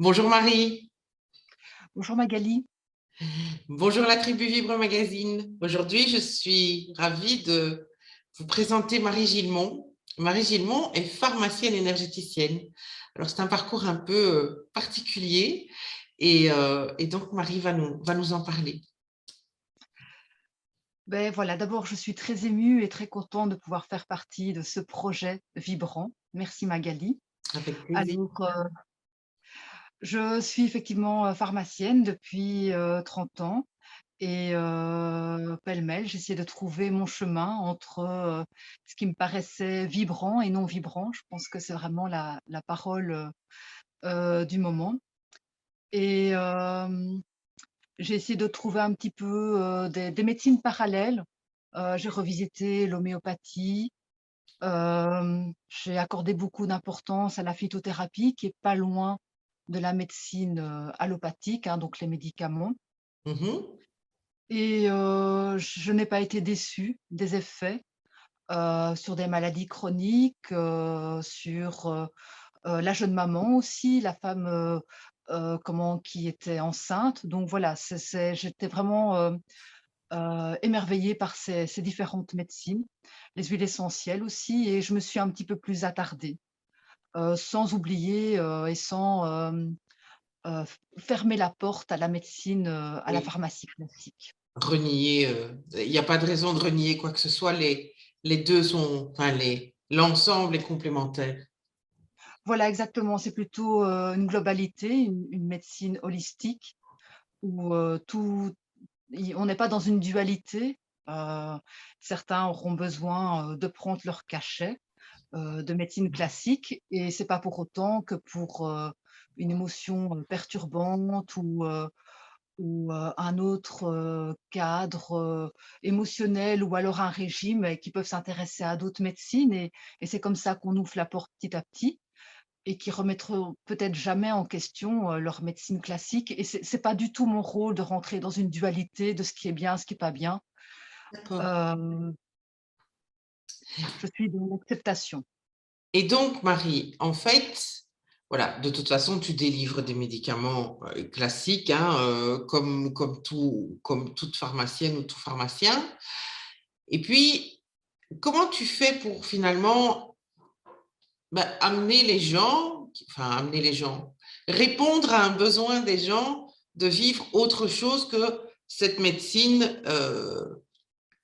Bonjour Marie, Bonjour Magali. bonjour la Tribu Vivre Magazine. Aujourd'hui, je suis ravie de vous présenter Marie Gilmont. Marie Gilmont est pharmacienne énergéticienne. Alors, c'est un parcours un peu particulier et donc Marie va nous en parler. Ben voilà, d'abord, je suis très émue et très contente de pouvoir faire partie de ce projet vibrant. Merci Magali. Avec plaisir. Alors, je suis effectivement pharmacienne depuis 30 ans et pêle-mêle, j'essaie de trouver mon chemin entre ce qui me paraissait vibrant et non vibrant. Je pense que c'est vraiment la parole du moment. Et j'ai essayé de trouver un petit peu des médecines parallèles. J'ai revisité l'homéopathie. J'ai accordé beaucoup d'importance à la phytothérapie qui est pas loin de la médecine allopathique, hein, donc les médicaments. Mhm. Et je n'ai pas été déçue des effets sur des maladies chroniques, sur la jeune maman aussi, la femme comment, qui était enceinte. Donc voilà, j'étais vraiment émerveillée par ces différentes médecines, les huiles essentielles aussi, et je me suis un petit peu plus attardée, sans oublier et sans fermer la porte à la médecine, à la Oui, pharmacie classique. renier, il n'y a pas de raison de renier quoi que ce soit. Les deux sont, enfin, l'ensemble est complémentaire. Voilà, exactement, c'est plutôt une globalité, une médecine holistique où on n'est pas dans une dualité. Heu, Certains auront besoin de prendre leur cachet de médecine classique, et c'est pas pour autant que pour une émotion perturbante ou un autre cadre émotionnel, ou alors un régime, et qui peuvent s'intéresser à d'autres médecines, et c'est comme ça qu'on ouvre la porte petit à petit, et qui remettront peut-être jamais en question leur médecine classique, et c'est pas du tout mon rôle de rentrer dans une dualité de ce qui est bien, ce qui est pas bien. D'accord. Hem, je suis dans l'acceptation. Et donc, Marie, en fait, voilà, de toute façon, tu délivres des médicaments classiques, hein, comme toute pharmacienne ou tout pharmacien. Et puis, comment tu fais pour finalement amener les gens, enfin, amener les gens, répondre à un besoin des gens de vivre autre chose que cette médecine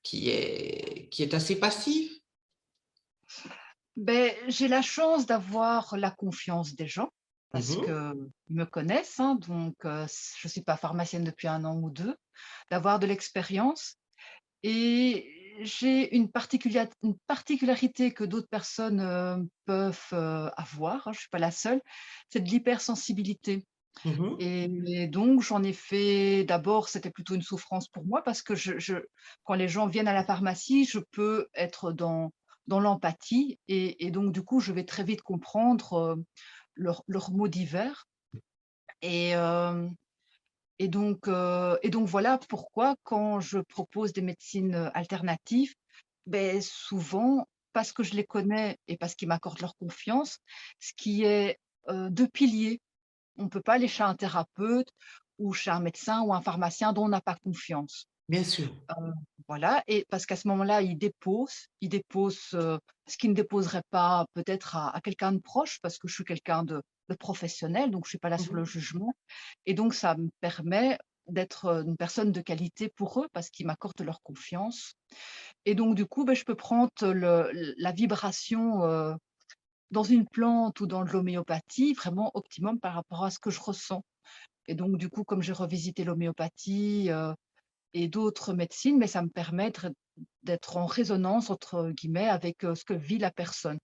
qui est assez passive? Beh, j'ai la chance d'avoir la confiance des gens parce Mhm, qu'ils me connaissent, hein, donc je ne suis pas pharmacienne depuis 1 an ou 2, d'avoir de l'expérience, et j'ai une particularité que d'autres personnes peuvent avoir, hein, je ne suis pas la seule, c'est de l'hypersensibilité. mhm, Et donc j'en ai fait, d'abord, c'était plutôt une souffrance pour moi parce que quand les gens viennent à la pharmacie, je peux être dans l'empathie, et donc du coup, je vais très vite comprendre leurs maux divers, et hem et donc voilà pourquoi quand je propose des médecines alternatives, beh, souvent, parce que je les connais et parce qu'ils m'accordent leur confiance, ce qui est 2 piliers. On ne peut pas aller chez un thérapeute ou chez un médecin ou un pharmacien dont on n'a pas confiance. bien sûr. Heu, voilà, et parce qu'à ce moment-là, il dépose ce qu'il ne déposerait pas peut-être à quelqu'un de proche, parce que je suis quelqu'un de professionnel, donc je suis pas là sur le Mhm. jugement, et donc ça me permet d'être une personne de qualité pour eux parce qu'ils m'accordent leur confiance, et donc du coup, beh, je peux prendre la vibration dans une plante ou dans de l'homéopathie vraiment optimum par rapport à ce que je ressens, et donc du coup, comme j'ai revisité l'homéopathie et d'autres médecines, mais ça me permet d'être en «résonance» entre guillemets avec ce que vit la personne.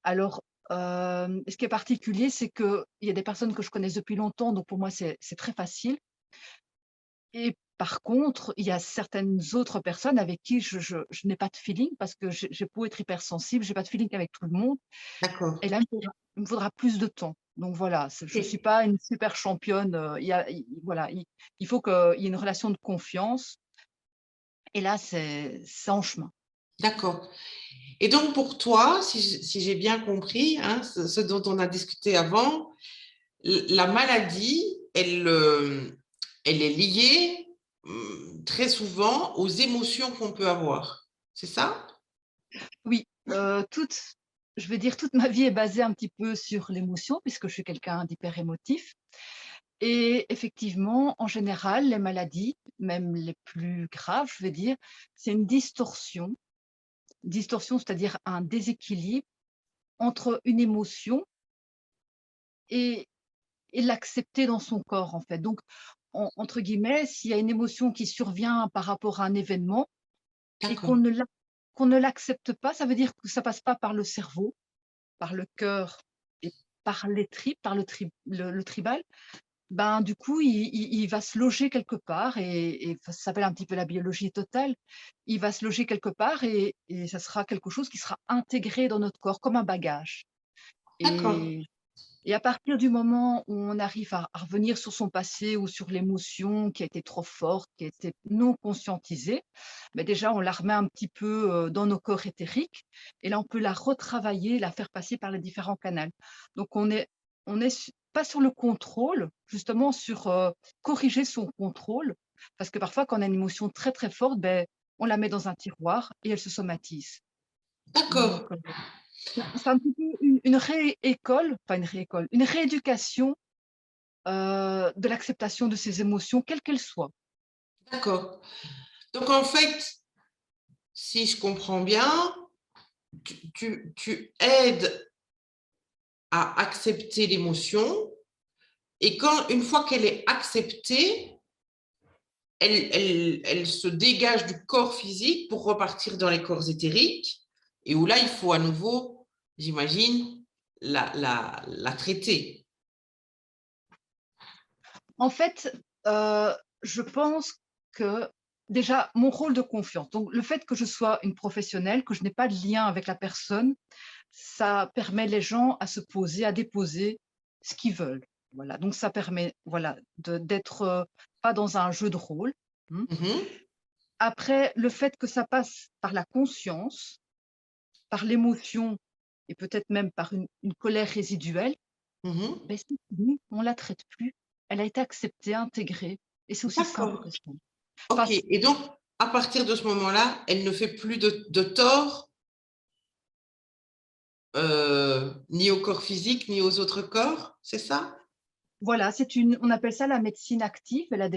Alors, ce qui est particulier, c'est qu'il y a des personnes que je connais depuis longtemps, donc pour moi c'est très facile, et par contre, il y a certaines autres personnes avec qui je n'ai pas de feeling parce que j'ai beau être hypersensible, j'ai pas de feeling avec tout le monde, D'accord. et là, il me faudra plus de temps. Donc voilà, je ne suis Ok. pas une super championne, voilà, il faut qu'il y ait une relation de confiance, et là, c'est en chemin. D'accord. Et donc, pour toi, si j'ai bien compris, hein, ce dont on a discuté avant, la maladie, elle est liée très souvent aux émotions qu'on peut avoir. C'est ça? Oui, je vais dire toute ma vie est basée un petit peu sur l'émotion puisque je suis quelqu'un d'hyper émotif et effectivement, en général, les maladies, même les plus graves, je vais dire, c'est une distorsion, c'est-à-dire un déséquilibre entre une émotion et l'accepter dans son corps, en fait. Donc, entre guillemets, s'il y a une émotion qui survient par rapport à un événement et D'accord. qu'on ne l'accepte pas, ça veut dire que ça passe pas par le cerveau, par le cœur et par les tripes, par le tribal, ben, du coup, il va se loger quelque part et ça s'appelle un petit peu la biologie totale. Il va se loger quelque part et ça sera quelque chose qui sera intégré dans notre corps comme un bagage D'accord. et à partir du moment où on arrive à revenir sur son passé ou sur l'émotion qui a été trop forte, qui a été non conscientisée, beh, déjà on la remet un petit peu, dans nos corps éthériques et là on peut la retravailler, la faire passer par les différents canaux. Donc on est su pas sur le contrôle, justement sur, corriger son contrôle, parce que parfois quand on a une émotion très, très forte, beh, on la met dans un tiroir et elle se somatise. Donc D'accord. c'est un petit peu une réécole, pas une réécole, une rééducation, de l'acceptation de ses émotions, quelles qu'elles soient. D'accord. Donc, en fait, si je comprends bien, tu aides à accepter l'émotion et une fois qu'elle est acceptée, elle se dégage du corps physique pour repartir dans les corps éthériques et où là, il faut à nouveau, j'imagine, la traiter. En fait, je pense que déjà mon rôle de confiance, donc le fait que je sois une professionnelle, que je n'ai pas de lien avec la personne, ça permet les gens à se poser, à déposer ce qu'ils veulent. Voilà, donc ça permet, voilà, d'être, pas dans un jeu de rôle, mmh. Mhm, Après, le fait que ça passe par la conscience, par l'émotion et peut-être même par une colère résiduelle, mhm. beh, c'est fini, on la traite plus. Elle a été acceptée, intégrée et c'est aussi simple que D'accord. ça. OK. Parce Et donc, à partir de ce moment-là, elle ne fait plus de tort, ni au corps physique, ni aux autres corps, c'est ça? voilà, on appelle ça la médecine active. Elle est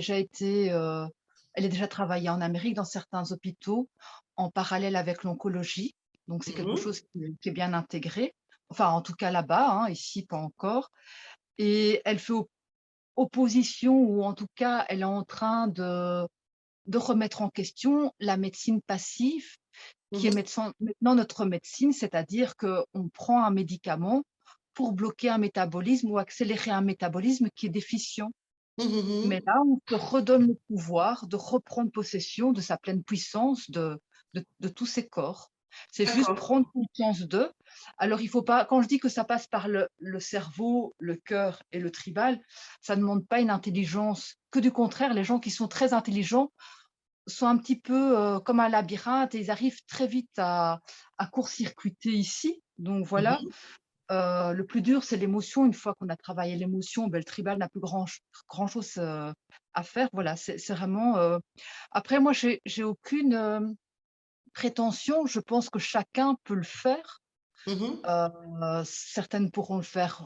déjà travaillée en Amérique dans certains hôpitaux en parallèle avec l'oncologie. Donc c'est quelque Mhm, chose qui est bien intégré. Enfin, en tout cas là-bas, hein, ici pas encore et elle fait opposition ou en tout cas, elle est en train de remettre en question la médecine passive qui est mhm, maintenant notre médecine, c'est-à-dire qu'on prend un médicament pour bloquer un métabolisme ou accélérer un métabolisme qui est déficient. Mais mhm, là, on se redonne le pouvoir de reprendre possession de sa pleine puissance, de tous ses corps. C'est juste d'accord. prendre conscience d'eux. Alors il faut pas quand je dis que ça passe par le cerveau, le cœur et le tribal, ça ne demande pas une intelligence, que du contraire, les gens qui sont très intelligents sont un petit peu, comme un labyrinthe et ils arrivent très vite à court-circuiter ici. Donc voilà, Mhm, le plus dur, c'est l'émotion. Une fois qu'on a travaillé l'émotion, beh, le tribal n'a plus grand-chose, à faire. Voilà, c'est vraiment, après moi j'ai aucune, prétention. Je pense que chacun peut le faire. mhm. Certaines pourront le faire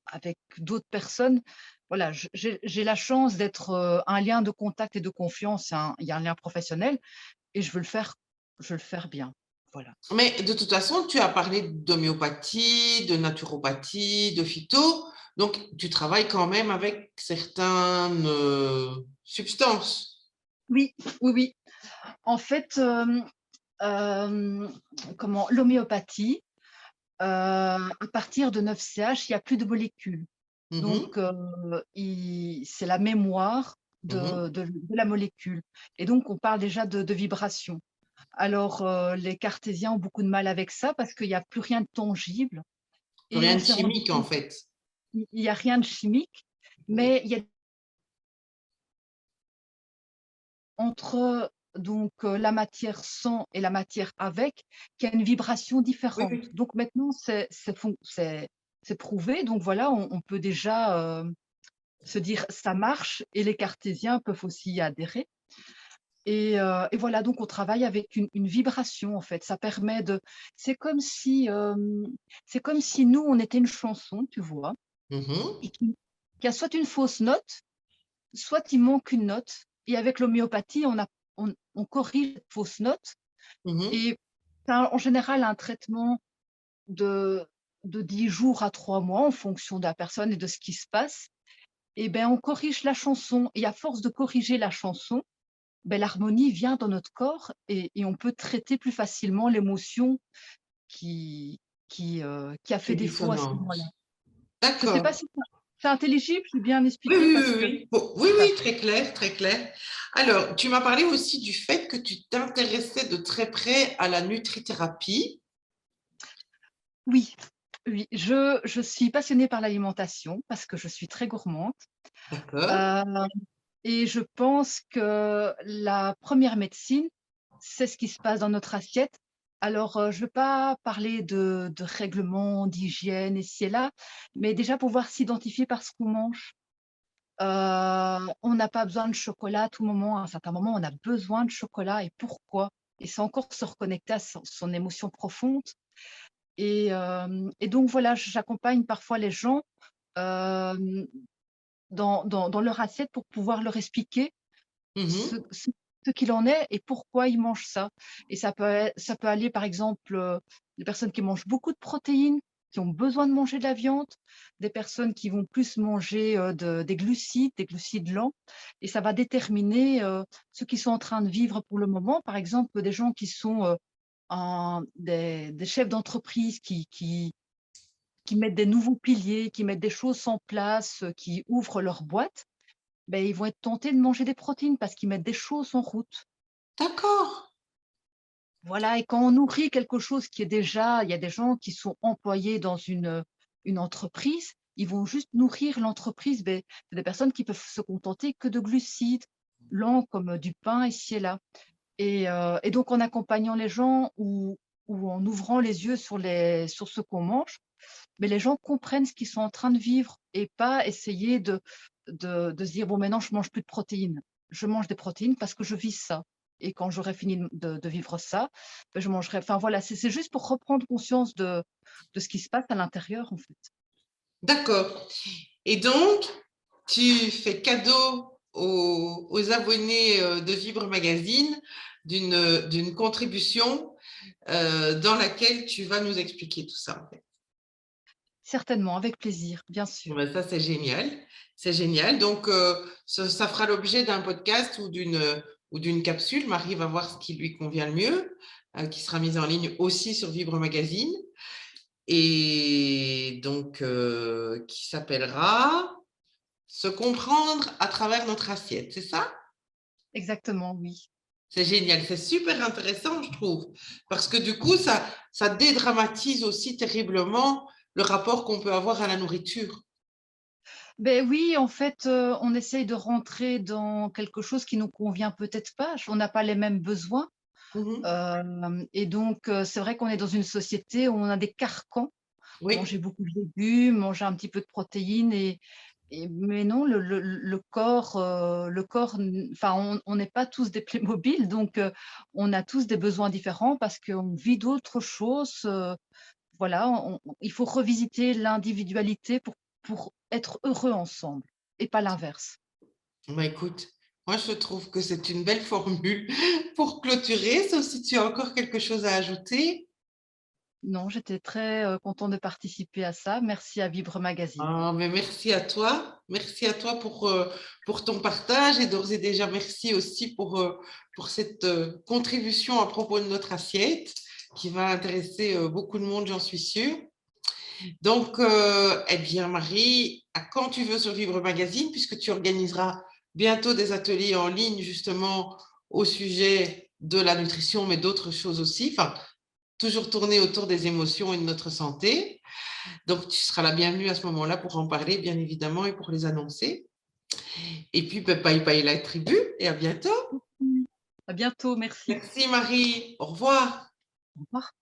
avec d'autres personnes. Voilà, j'ai la chance d'être, un lien de contact et de confiance, il y a un lien professionnel et je veux le faire bien. Voilà. Mais de toute façon, tu as parlé d'homéopathie, de naturopathie, de phyto, donc tu travailles quand même avec certaines substances. Oui, oui, oui. En fait, comment l'homéopathie, à partir de 9 CH, il y a plus de molécules. Donc, Mhm, il c'est la mémoire mhm. de la molécule et donc on parle déjà de vibration. Alors, les cartésiens ont beaucoup de mal avec ça parce qu'il y a plus rien de tangible et Rien on de s'est rendu chimique en compte fait. qu'il y a rien de chimique, mais il y a entre donc la matière sans et la matière avec, qu'il y a une vibration Oui, différente. oui. Donc maintenant, c'est prouvé. Donc voilà, on peut déjà se dire ça marche et les cartésiens peuvent aussi y adhérer. Et voilà, donc on travaille avec une vibration en fait. Ça permet de c'est comme si, c'est comme si nous, on était une chanson, tu vois? Mhm, Et qui a soit une fausse note, soit il manque une note. Et avec l'homéopathie, on corrige cette fausse note mhm. et tu en général un traitement de 10 jours à 3 mois en fonction de la personne et de ce qui se passe. Et ben, on corrige la chanson et à force de corriger la chanson, beh, l'harmonie vient dans notre corps et on peut traiter plus facilement l'émotion qui qui a Qui fait est défaut à ce moment-là. dissonante. Je ne sais pas D'accord. si c'est intelligible, j'ai bien Oui, expliqué oui, oui, parce que oui. Bon, oui, ça oui, très clair, très clair. Alors, tu m'as parlé aussi du fait que tu t'intéressais de très près à la nutrithérapie. oui, oui, je suis passionnée par l'alimentation parce que je suis très gourmande, D'accord. heu et je pense que la première médecine, c'est ce qui se passe dans notre assiette. Alors, je ne veux pas parler de règlements, d'hygiène ici et là, mais déjà pouvoir s'identifier par ce qu'on mange. On n'a pas besoin de chocolat à tout moment. À un certain moment, on a besoin de chocolat et pourquoi? Et c'est encore se reconnecter à son émotion profonde et donc voilà, j'accompagne parfois les gens, hem, dans leur assiette pour pouvoir leur expliquer ce Mhm, ce ce qu'il en est et pourquoi ils mangent ça. Et ça peut aller par exemple, des personnes qui mangent beaucoup de protéines, qui ont besoin de manger de la viande, des personnes qui vont plus manger, des glucides lents et ça va déterminer, ce qu'ils sont en train de vivre pour le moment. Par exemple, des gens qui sont, en des chefs d'entreprise qui mettent des nouveaux piliers, qui mettent des choses en place, qui ouvrent leur boîte, beh, ils vont être tentés de manger des protéines parce qu'ils mettent des choses en route. d'accord. Voilà et quand on nourrit quelque chose qui est déjà il y a des gens qui sont employés dans une entreprise, ils vont juste nourrir l'entreprise, beh, c'est des personnes qui peuvent se contenter que de glucides lents comme, du pain ici et là et donc en accompagnant les gens ou en ouvrant les yeux sur ce qu'on mange, mais les gens comprennent ce qu'ils sont en train de vivre et pas essayer de se dire: «Bon maintenant je mange plus de protéines. Je mange des protéines parce que je vis ça et quand j'aurai fini de vivre ça, beh, je mangerai» enfin voilà, c'est juste pour reprendre conscience de ce qui se passe à l'intérieur, en fait. D'accord. Et donc, tu fais cadeau aux abonnés de Vibre Magazine d'une contribution dans laquelle tu vas nous expliquer tout ça, en fait. Certainement, avec plaisir, bien Bon, sûr. ben, ça, c'est génial. C'est génial. Donc, ça fera l'objet d'un podcast ou d'une capsule. Marie va voir ce qui lui convient le mieux, qui sera mise en ligne aussi sur Vibre Magazine. Et donc, qui s'appellera Se comprendre à travers notre assiette, c'est ça? Exactement, oui. C'est génial, c'est super intéressant, je trouve, parce que du coup, ça dédramatise aussi terriblement le rapport qu'on peut avoir à la nourriture. Ben oui, en fait, on essaye de rentrer dans quelque chose qui nous convient peut-être pas. On n'a pas les mêmes besoins. Mhm. Et donc, c'est vrai qu'on est dans une société où on a des carcans. Oui, Manger beaucoup de légumes, manger un petit peu de protéines et mais non, le corps n enfin, on n'est pas tous des Playmobil, donc on a tous des besoins différents parce qu'on vit d'autres choses, voilà, il faut revisiter l'individualité pour être heureux ensemble et pas l'inverse. bah écoute, moi je trouve que c'est une belle formule pour clôturer, sauf si tu as encore quelque chose à ajouter. Non, j'étais très, contente de participer à ça. Merci à Vivre Magazine. Ah, mais merci à toi pour ton partage et d'ores et déjà merci aussi pour cette contribution à propos de notre assiette qui va intéresser beaucoup de monde, j'en suis sûre. Donc, eh bien, Marie, à quand tu veux sur Vivre Magazine, puisque tu organiseras bientôt des ateliers en ligne justement au sujet de la nutrition, mais d'autres choses aussi, enfin, toujours tourner autour des émotions et de notre santé. Donc, tu seras la bienvenue à ce moment-là pour en parler, bien évidemment, et pour les annoncer. Et puis, ben, bye bye la tribu, et à bientôt. Mmh. À bientôt, merci. Merci Marie, au revoir. Au revoir.